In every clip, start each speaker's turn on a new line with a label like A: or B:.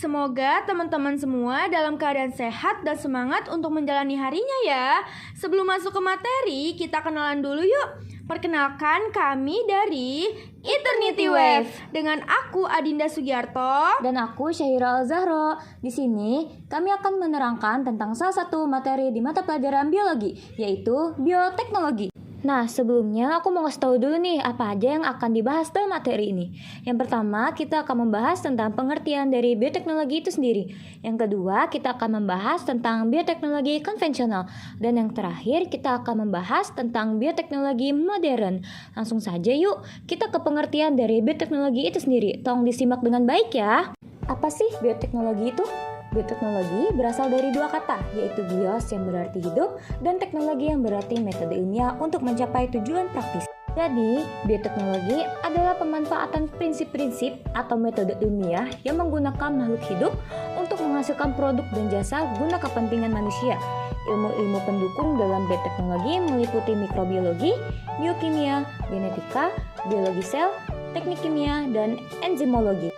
A: Semoga teman-teman semua dalam keadaan sehat dan semangat untuk menjalani harinya ya. Sebelum masuk ke materi, kita kenalan dulu yuk. Perkenalkan, kami dari Eternity Wave dengan aku Adinda Sugiarto
B: dan aku Syahira Al-Zahro. Di sini kami akan menerangkan tentang salah satu materi di mata pelajaran biologi, yaitu bioteknologi. Nah, sebelumnya aku mau ngasih tahu dulu nih apa aja yang akan dibahas dalam materi ini. Yang pertama, kita akan membahas tentang pengertian dari bioteknologi itu sendiri. Yang kedua, kita akan membahas tentang bioteknologi konvensional. Dan yang terakhir, kita akan membahas tentang bioteknologi modern. Langsung saja yuk, kita ke pengertian dari bioteknologi itu sendiri. Tolong disimak dengan baik ya. Apa sih bioteknologi itu? Bioteknologi berasal dari dua kata, yaitu bios yang berarti hidup dan teknologi yang berarti metode ilmiah untuk mencapai tujuan praktis. Jadi, bioteknologi adalah pemanfaatan prinsip-prinsip atau metode ilmiah yang menggunakan makhluk hidup untuk menghasilkan produk dan jasa guna kepentingan manusia. Ilmu-ilmu pendukung dalam bioteknologi meliputi mikrobiologi, biokimia, genetika, biologi sel, teknik kimia, dan enzimologi.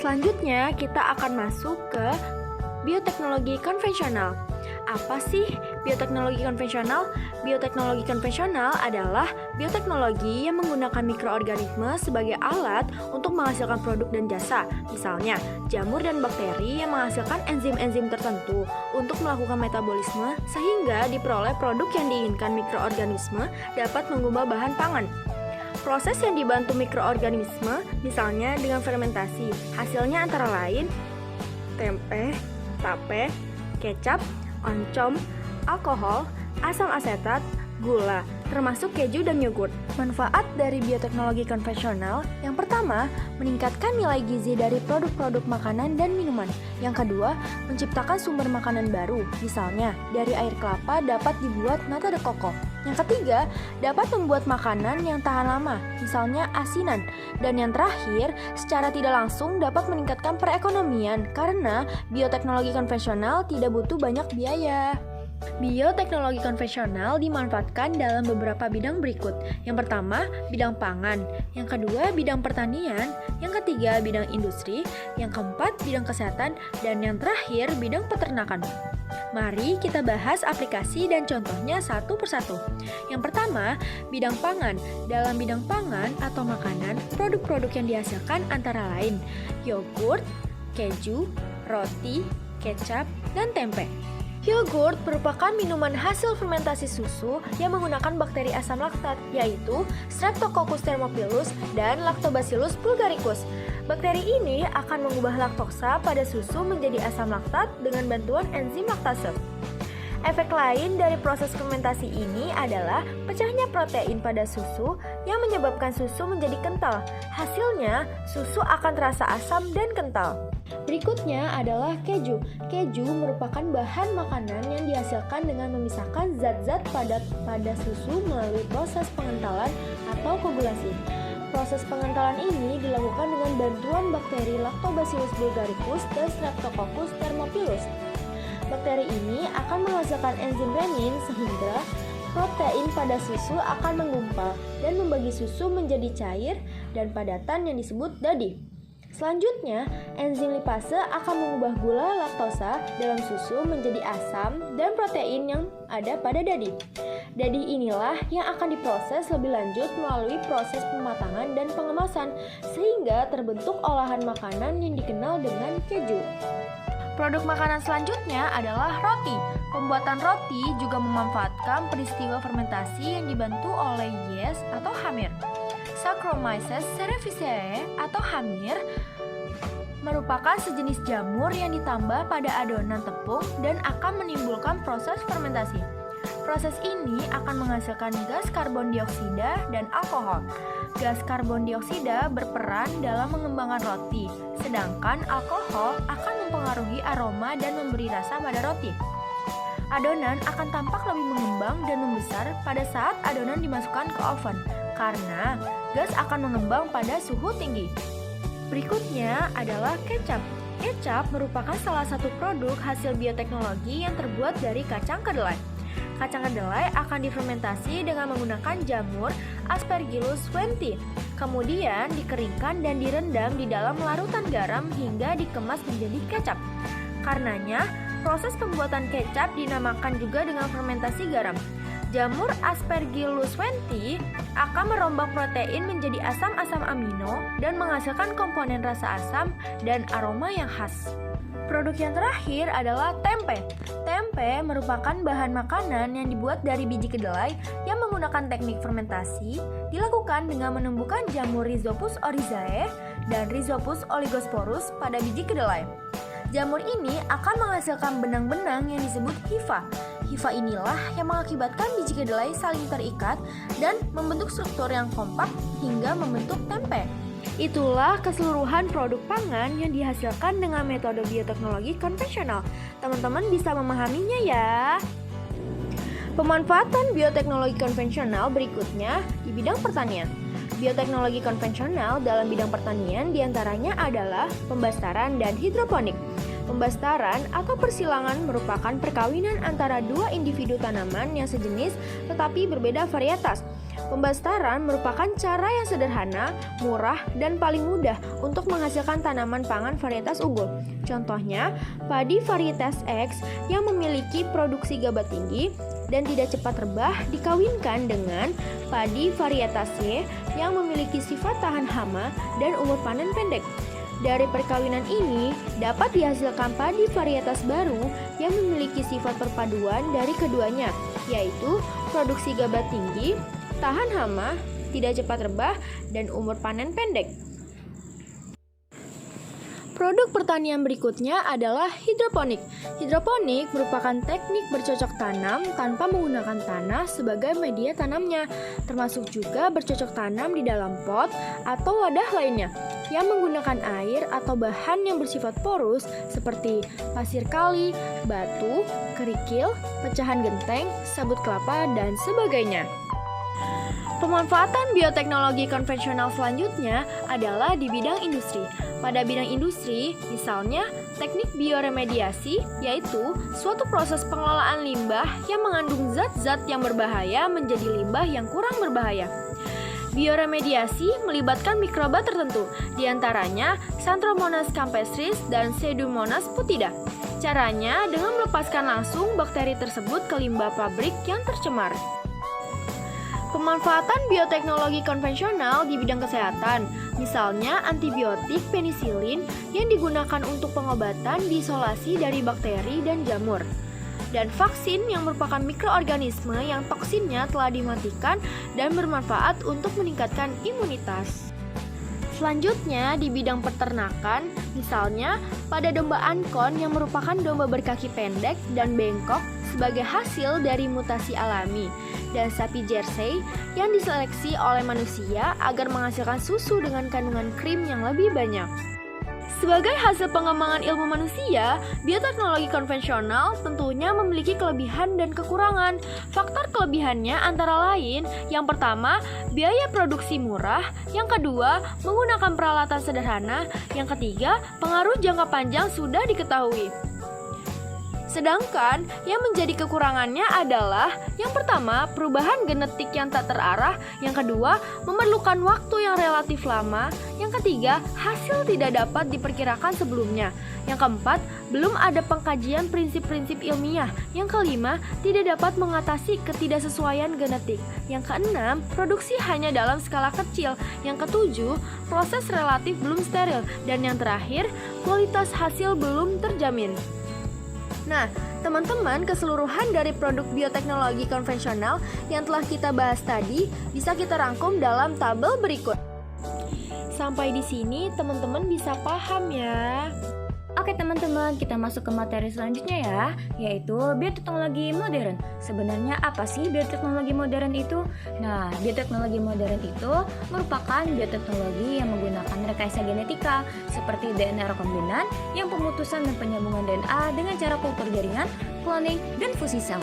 A: Selanjutnya, kita akan masuk ke bioteknologi konvensional. Apa sih bioteknologi konvensional? Bioteknologi konvensional adalah bioteknologi yang menggunakan mikroorganisme sebagai alat untuk menghasilkan produk dan jasa. Misalnya, jamur dan bakteri yang menghasilkan enzim-enzim tertentu untuk melakukan metabolisme sehingga diperoleh produk yang diinginkan mikroorganisme dapat mengubah bahan pangan. Proses yang dibantu mikroorganisme, misalnya dengan fermentasi, hasilnya antara lain tempe, tape, kecap, oncom, alkohol, asam asetat, gula, termasuk keju dan yogurt. Manfaat dari bioteknologi konvensional, yang pertama, meningkatkan nilai gizi dari produk-produk makanan dan minuman. Yang kedua, menciptakan sumber makanan baru, misalnya dari air kelapa dapat dibuat nata de coco. Yang ketiga, dapat membuat makanan yang tahan lama, misalnya asinan. Dan yang terakhir, secara tidak langsung dapat meningkatkan perekonomian karena bioteknologi konvensional tidak butuh banyak biaya. Bioteknologi konvensional dimanfaatkan dalam beberapa bidang berikut. Yang pertama, bidang pangan. Yang kedua, bidang pertanian. Yang ketiga, bidang industri. Yang keempat, bidang kesehatan. Dan yang terakhir, bidang peternakan. Mari kita bahas aplikasi dan contohnya satu persatu. Yang pertama, bidang pangan. Dalam bidang pangan atau makanan, produk-produk yang dihasilkan antara lain yogurt, keju, roti, kecap, dan tempe. Yogurt merupakan minuman hasil fermentasi susu yang menggunakan bakteri asam laktat, yaitu Streptococcus thermophilus dan Lactobacillus bulgaricus. Bakteri ini akan mengubah laktosa pada susu menjadi asam laktat dengan bantuan enzim laktase. Efek lain dari proses fermentasi ini adalah pecahnya protein pada susu yang menyebabkan susu menjadi kental. Hasilnya, susu akan terasa asam dan kental. Berikutnya adalah keju. Keju merupakan bahan makanan yang dihasilkan dengan memisahkan zat-zat padat pada susu melalui proses pengentalan atau koagulasi. Proses pengentalan ini dilakukan dengan bantuan bakteri Lactobacillus bulgaricus dan Streptococcus thermophilus. Bakteri ini akan menghasilkan enzim renin sehingga protein pada susu akan menggumpal dan membagi susu menjadi cair dan padatan yang disebut dadi. Selanjutnya, enzim lipase akan mengubah gula laktosa dalam susu menjadi asam dan protein yang ada pada dadi. Dadi inilah yang akan diproses lebih lanjut melalui proses pematangan dan pengemasan sehingga terbentuk olahan makanan yang dikenal dengan keju. Produk makanan selanjutnya adalah roti. Pembuatan roti juga memanfaatkan peristiwa fermentasi yang dibantu oleh yeast atau hamir. Saccharomyces cerevisiae atau hamir merupakan sejenis jamur yang ditambah pada adonan tepung dan akan menimbulkan proses fermentasi. Proses ini akan menghasilkan gas karbon dioksida dan alkohol. Gas karbon dioksida berperan dalam mengembangkan roti, sedangkan alkohol akan mempengaruhi aroma dan memberi rasa pada roti. Adonan akan tampak lebih mengembang dan membesar pada saat adonan dimasukkan ke oven, karena gas akan mengembang pada suhu tinggi. Berikutnya adalah kecap. Kecap merupakan salah satu produk hasil bioteknologi yang terbuat dari kacang kedelai. Kacang kedelai akan difermentasi dengan menggunakan jamur Aspergillus wenti. Kemudian dikeringkan dan direndam di dalam larutan garam hingga dikemas menjadi kecap. Karenanya, proses pembuatan kecap dinamakan juga dengan fermentasi garam. Jamur Aspergillus wenti akan merombak protein menjadi asam-asam amino dan menghasilkan komponen rasa asam dan aroma yang khas. Produk yang terakhir adalah tempe. Tempe merupakan bahan makanan yang dibuat dari biji kedelai yang menggunakan teknik fermentasi, dilakukan dengan menumbuhkan jamur Rhizopus oryzae dan Rhizopus oligosporus pada biji kedelai. Jamur ini akan menghasilkan benang-benang yang disebut hifa. Hifa inilah yang mengakibatkan biji kedelai saling terikat dan membentuk struktur yang kompak hingga membentuk tempe. Itulah keseluruhan produk pangan yang dihasilkan dengan metode bioteknologi konvensional. Teman-teman bisa memahaminya ya. Pemanfaatan bioteknologi konvensional berikutnya di bidang pertanian. Bioteknologi konvensional dalam bidang pertanian diantaranya adalah pembastaran dan hidroponik. Pembastaran atau persilangan merupakan perkawinan antara dua individu tanaman yang sejenis tetapi berbeda varietas. Pembastaran merupakan cara yang sederhana, murah, dan paling mudah untuk menghasilkan tanaman pangan varietas unggul. Contohnya, padi varietas X yang memiliki produksi gabah tinggi dan tidak cepat rebah dikawinkan dengan padi varietas Y yang memiliki sifat tahan hama dan umur panen pendek. Dari perkawinan ini dapat dihasilkan padi varietas baru yang memiliki sifat perpaduan dari keduanya, yaitu produksi gabah tinggi, tahan hama, tidak cepat rebah, dan umur panen pendek. Produk pertanian berikutnya adalah hidroponik. Hidroponik merupakan teknik bercocok tanam tanpa menggunakan tanah sebagai media tanamnya, termasuk juga bercocok tanam di dalam pot atau wadah lainnya yang menggunakan air atau bahan yang bersifat porus seperti pasir kali, batu, kerikil, pecahan genteng, sabut kelapa, dan sebagainya. Pemanfaatan bioteknologi konvensional selanjutnya adalah di bidang industri. Pada bidang industri, misalnya teknik bioremediasi, yaitu suatu proses pengelolaan limbah yang mengandung zat-zat yang berbahaya menjadi limbah yang kurang berbahaya. Bioremediasi melibatkan mikroba tertentu, diantaranya Xanthomonas campestris dan Pseudomonas putida. Caranya dengan melepaskan langsung bakteri tersebut ke limbah pabrik yang tercemar. Pemanfaatan bioteknologi konvensional di bidang kesehatan, misalnya antibiotik penisilin yang digunakan untuk pengobatan diisolasi dari bakteri dan jamur, dan vaksin yang merupakan mikroorganisme yang toksinnya telah dimatikan dan bermanfaat untuk meningkatkan imunitas. Selanjutnya di bidang peternakan, misalnya pada domba ankon yang merupakan domba berkaki pendek dan bengkok sebagai hasil dari mutasi alami, dan sapi Jersey yang diseleksi oleh manusia agar menghasilkan susu dengan kandungan krim yang lebih banyak. Sebagai hasil pengembangan ilmu manusia, bioteknologi konvensional tentunya memiliki kelebihan dan kekurangan. Faktor kelebihannya antara lain, yang pertama, biaya produksi murah, yang kedua, menggunakan peralatan sederhana, yang ketiga, pengaruh jangka panjang sudah diketahui. Sedangkan yang menjadi kekurangannya adalah yang pertama, perubahan genetik yang tak terarah, yang kedua, memerlukan waktu yang relatif lama, yang ketiga, hasil tidak dapat diperkirakan sebelumnya, yang keempat, belum ada pengkajian prinsip-prinsip ilmiah, yang kelima, tidak dapat mengatasi ketidaksesuaian genetik, yang keenam, produksi hanya dalam skala kecil, yang ketujuh, proses relatif belum steril, dan yang terakhir, kualitas hasil belum terjamin. Nah, teman-teman, keseluruhan dari produk bioteknologi konvensional yang telah kita bahas tadi bisa kita rangkum dalam tabel berikut. Sampai di sini teman-teman bisa paham ya.
B: Oke teman-teman, kita masuk ke materi selanjutnya ya, yaitu bioteknologi modern. Sebenarnya apa sih bioteknologi modern itu? Nah, bioteknologi modern itu merupakan bioteknologi yang menggunakan rekayasa genetika seperti DNA rekombinan yang pemutusan dan penyambungan DNA dengan cara kultur jaringan, cloning, dan fusi sel.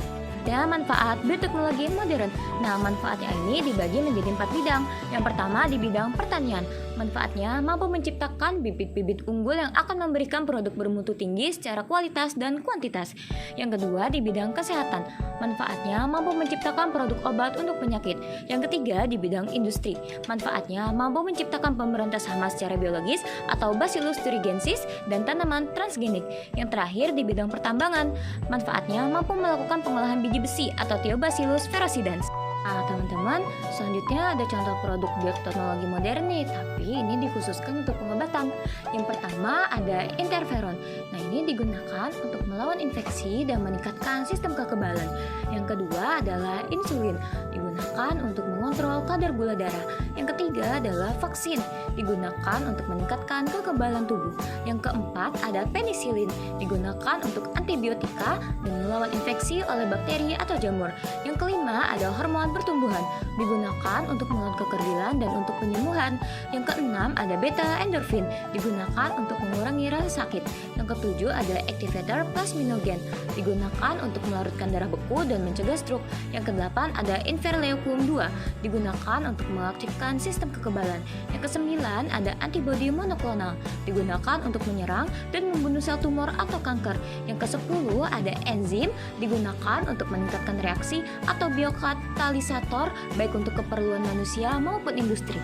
B: Dan manfaat bioteknologi modern. Nah, manfaatnya ini dibagi menjadi 4 bidang. Yang pertama di bidang pertanian. Manfaatnya mampu menciptakan bibit-bibit unggul yang akan memberikan produk bermutu tinggi secara kualitas dan kuantitas. Yang kedua, di bidang kesehatan. Manfaatnya mampu menciptakan produk obat untuk penyakit. Yang ketiga, di bidang industri. Manfaatnya mampu menciptakan pemberantas hama secara biologis atau Bacillus thuringiensis dan tanaman transgenik. Yang terakhir, di bidang pertambangan. Manfaatnya mampu melakukan pengolahan biji besi atau Thiobacillus ferrosidans. Nah, teman-teman, selanjutnya ada contoh produk bioteknologi modern nih, tapi ini dikhususkan untuk pengobatan. Yang pertama ada interferon. Nah, ini digunakan untuk melawan infeksi dan meningkatkan sistem kekebalan. Yang kedua adalah insulin, digunakan untuk mengontrol kadar gula darah. Yang ketiga adalah vaksin, digunakan untuk meningkatkan kekebalan tubuh. Yang keempat ada penisilin, digunakan untuk antibiotika dan melawan infeksi oleh bakteri atau jamur. Yang kelima ada hormon pertumbuhan, digunakan untuk melawan kekerdilan dan untuk penyembuhan. Yang keenam ada beta endorfin, digunakan untuk mengurangi rasa sakit. Yang ketujuh ada activator plasminogen, digunakan untuk melarutkan darah beku dan mencegah stroke. Yang kedelapan ada interleukin 2, digunakan untuk mengaktifkan sistem kekebalan. Yang kesembilan ada antibodi monoklonal, digunakan untuk menyerang dan membunuh sel tumor atau kanker. Yang kesepuluh ada enzim, digunakan untuk meningkatkan reaksi atau biokatalisator baik untuk keperluan manusia maupun industri.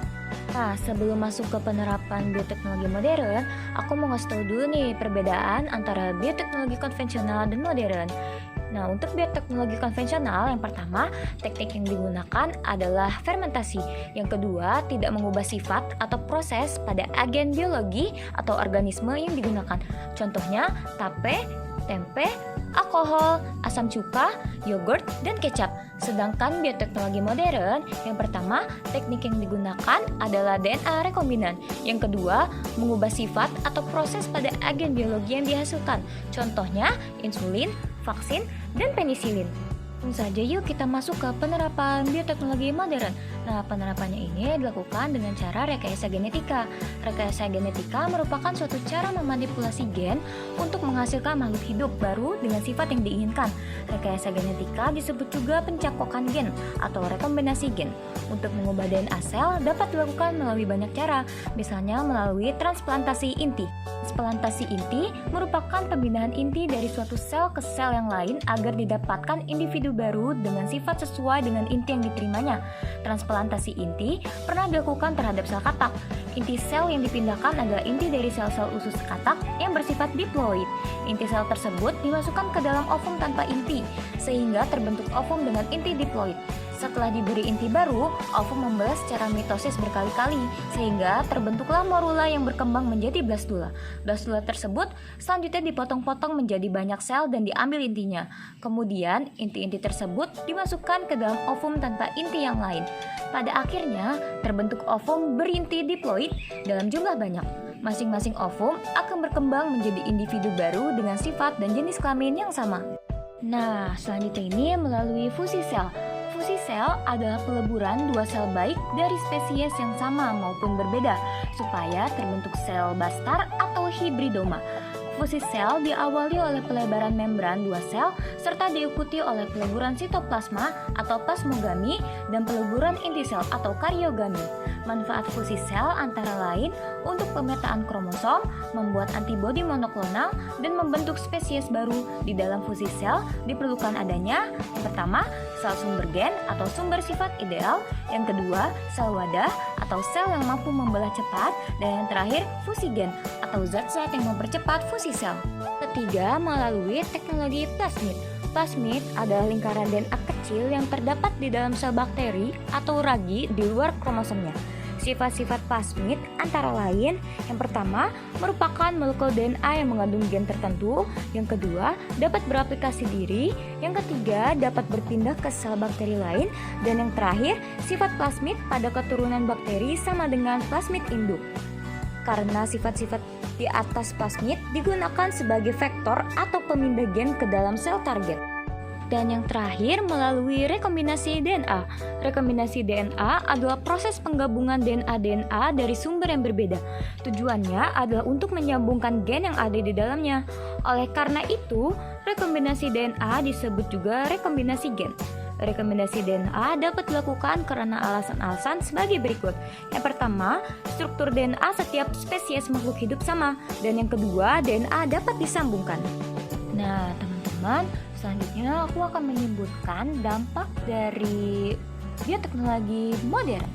B: Nah, sebelum masuk ke penerapan bioteknologi modern, aku mau ngasih tahu dulu nih perbedaan antara bioteknologi konvensional dan modern. Nah, untuk bioteknologi konvensional, yang pertama, teknik yang digunakan adalah fermentasi. Yang kedua, tidak mengubah sifat atau proses pada agen biologi atau organisme yang digunakan. Contohnya, tape, tempe, alkohol, asam cuka, yogurt, dan kecap. Sedangkan bioteknologi modern, yang pertama, teknik yang digunakan adalah DNA rekombinan. Yang kedua, mengubah sifat atau proses pada agen biologi yang dihasilkan. Contohnya, insulin, vaksin, dan penisilin. Langsung saja yuk kita masuk ke penerapan bioteknologi modern. Nah, penerapannya ini dilakukan dengan cara rekayasa genetika. Rekayasa genetika merupakan suatu cara memanipulasi gen untuk menghasilkan makhluk hidup baru dengan sifat yang diinginkan. Rekayasa genetika disebut juga pencakokan gen atau rekombinasi gen. Untuk mengubah DNA sel dapat dilakukan melalui banyak cara, misalnya melalui transplantasi inti. Transplantasi inti merupakan pemindahan inti dari suatu sel ke sel yang lain agar didapatkan individu baru dengan sifat sesuai dengan inti yang diterimanya. Transplantasi inti pernah dilakukan terhadap sel katak. Inti sel yang dipindahkan adalah inti dari sel-sel usus katak yang bersifat diploid. Inti sel tersebut dimasukkan ke dalam ovum tanpa inti, sehingga terbentuk ovum dengan inti diploid. Setelah diberi inti baru, ovum membelah secara mitosis berkali-kali, sehingga terbentuklah morula yang berkembang menjadi blastula. Blastula tersebut selanjutnya dipotong-potong menjadi banyak sel dan diambil intinya. Kemudian, inti-inti tersebut dimasukkan ke dalam ovum tanpa inti yang lain. Pada akhirnya, terbentuk ovum berinti diploid dalam jumlah banyak. Masing-masing ovum akan berkembang menjadi individu baru dengan sifat dan jenis kelamin yang sama. Nah, selanjutnya ini melalui fusi sel. Fusi sel adalah peleburan dua sel baik dari spesies yang sama maupun berbeda, supaya terbentuk sel bastar atau hibridoma. Fusi sel diawali oleh pelebaran membran dua sel, serta diikuti oleh peleburan sitoplasma atau plasmogami dan peleburan inti sel atau karyogami. Manfaat fusi sel antara lain untuk pemetaan kromosom, membuat antibodi monoklonal, dan membentuk spesies baru. Di dalam fusi sel diperlukan adanya yang pertama, sel sumber gen atau sumber sifat ideal, yang kedua, sel wadah atau sel yang mampu membelah cepat, dan yang terakhir, fusi gen atau zat-zat yang mempercepat fusi sel. Ketiga, melalui teknologi plasmid. Plasmid adalah lingkaran DNA kecil yang terdapat di dalam sel bakteri atau ragi di luar kromosomnya. Sifat-sifat plasmid antara lain, yang pertama merupakan molekul DNA yang mengandung gen tertentu, yang kedua dapat beraplikasi diri, yang ketiga dapat berpindah ke sel bakteri lain, dan yang terakhir sifat plasmid pada keturunan bakteri sama dengan plasmid induk. Karena sifat-sifat di atas plasmid digunakan sebagai vektor atau pemindah gen ke dalam sel target. Dan yang terakhir melalui rekombinasi DNA. Rekombinasi DNA adalah proses penggabungan DNA dari sumber yang berbeda. Tujuannya adalah untuk menyambungkan gen yang ada di dalamnya. Oleh karena itu, rekombinasi DNA disebut juga rekombinasi gen. Rekomendasi DNA dapat dilakukan karena alasan-alasan sebagai berikut. Yang pertama, struktur DNA setiap spesies makhluk hidup sama. Dan yang kedua, DNA dapat disambungkan. Nah, teman-teman, selanjutnya aku akan menyebutkan dampak dari bioteknologi modern.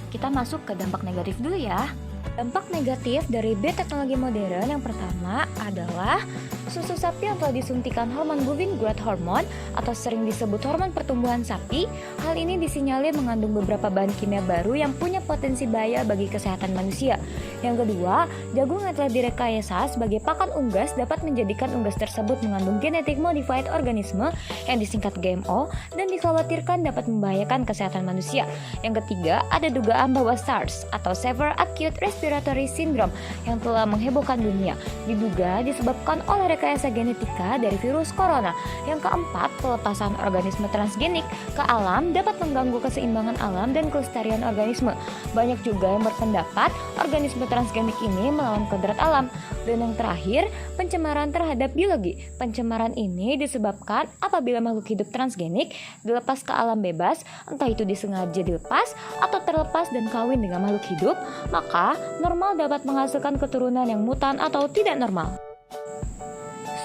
B: Kita masuk ke dampak negatif dulu ya. Dampak negatif dari bioteknologi modern yang pertama adalah susu sapi yang telah disuntikan hormon bovine growth hormone atau sering disebut hormon pertumbuhan sapi. Hal ini disinyalir mengandung beberapa bahan kimia baru yang punya potensi bahaya bagi kesehatan manusia. Yang kedua, jagung yang telah direkayasa sebagai pakan unggas dapat menjadikan unggas tersebut mengandung genetic modified organisme yang disingkat GMO dan dikhawatirkan dapat membahayakan kesehatan manusia. Yang ketiga, ada dugaan bahwa SARS atau Severe Acute Respiratory Syndrome yang telah menghebohkan dunia diduga disebabkan oleh rekayasa genetika dari virus corona. Yang keempat, pelepasan organisme transgenik ke alam dapat mengganggu keseimbangan alam dan kelestarian organisme. Banyak juga yang berpendapat organisme transgenik ini melawan kodrat alam. Dan yang terakhir, pencemaran terhadap biologi. Pencemaran ini disebabkan apabila makhluk hidup transgenik dilepas ke alam bebas, entah itu disengaja dilepas atau terlepas dan kawin dengan makhluk hidup, maka normal dapat menghasilkan keturunan yang mutan atau tidak normal.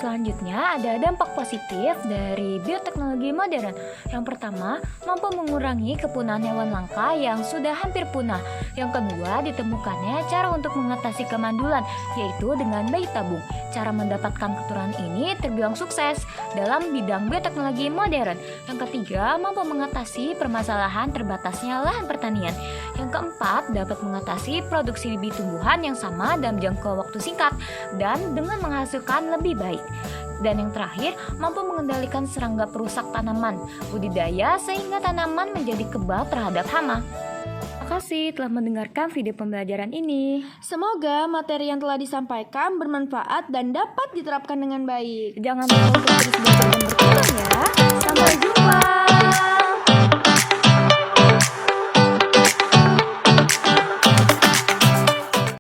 B: Selanjutnya ada dampak positif dari bioteknologi modern. Yang pertama, mampu mengurangi kepunahan hewan langka yang sudah hampir punah. Yang kedua, ditemukannya cara untuk mengatasi kemandulan, yaitu dengan bayi tabung. Cara mendapatkan keturunan ini terbilang sukses dalam bidang bioteknologi modern. Yang ketiga, mampu mengatasi permasalahan terbatasnya lahan pertanian. Yang keempat, dapat mengatasi produksi bibit tumbuhan yang sama dalam jangka waktu singkat dan dengan menghasilkan lebih baik. Dan yang terakhir, mampu mengendalikan serangga perusak tanaman, budidaya sehingga tanaman menjadi kebal terhadap hama. Terima kasih telah mendengarkan video pembelajaran ini.
A: Semoga materi yang telah disampaikan bermanfaat dan dapat diterapkan dengan baik.
B: Jangan lupa untuk terus belajar dan berkembang ya. Sampai jumpa.